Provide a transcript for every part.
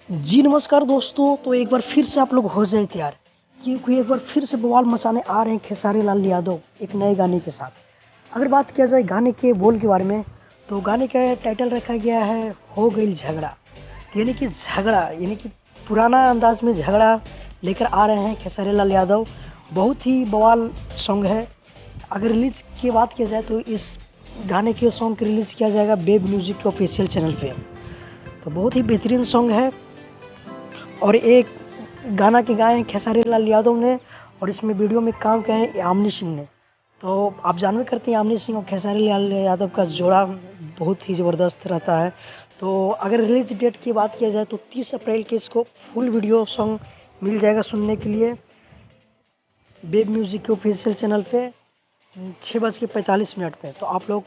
जी नमस्कार दोस्तों। तो एक बार फिर से आप लोग हो जाए तैयार, क्योंकि एक बार फिर से बवाल मचाने आ रहे हैं खेसारी लाल यादव एक नए गाने के साथ। अगर बात किया जाए गाने के बोल के बारे में, तो गाने का टाइटल रखा गया है हो गई झगड़ा। तो यानी कि झगड़ा, यानी कि पुराना अंदाज में झगड़ा लेकर आ रहे हैं खेसारी लाल यादव। बहुत ही बवाल सॉन्ग है। अगर रिलीज की बात किया जाए तो इस गाने के सॉन्ग को रिलीज किया जाएगा वेब म्यूजिक के ऑफिशियल चैनल पे। तो बहुत ही बेहतरीन सॉन्ग है और एक गाना के गाए हैं खेसारी लाल यादव ने, और इसमें वीडियो में काम किया है यामिनी सिंह ने। तो आप जानवे करते हैं यामिनी सिंह और खेसारी लाल यादव का जोड़ा बहुत ही ज़बरदस्त रहता है। तो अगर रिलीज डेट की बात किया जाए तो 30 अप्रैल के इसको फुल वीडियो सॉन्ग मिल जाएगा सुनने के लिए वेब म्यूजिक के ऑफिशियल चैनल पे 6:45 पे। तो आप लोग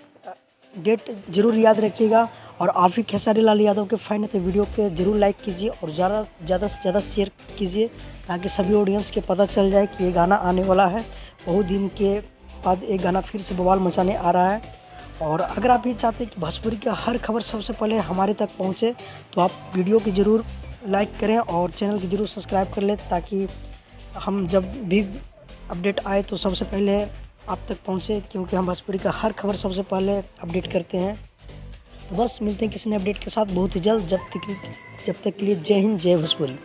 डेट जरूर याद रखिएगा। और आप भी खेसारी लाल यादव के फैन हैं तो वीडियो के जरूर लाइक कीजिए और ज़्यादा से ज़्यादा शेयर कीजिए, ताकि सभी ऑडियंस के पता चल जाए कि ये गाना आने वाला है। बहुत दिन के बाद एक गाना फिर से बवाल मचाने आ रहा है। और अगर आप ये चाहते हैं कि भोजपुरी का हर खबर सबसे पहले हमारे तक पहुँचे, तो आप वीडियो की ज़रूर लाइक करें और चैनल की ज़रूर सब्सक्राइब कर लें, ताकि हम जब भी अपडेट आए तो सबसे पहले आप तक पहुँचे, क्योंकि हम भोजपुरी का हर खबर सबसे पहले अपडेट करते हैं। तो बस मिलते हैं किसी नए अपडेट के साथ बहुत ही जल्द। जब तक के लिए जय हिंद, जय भोजपुरी।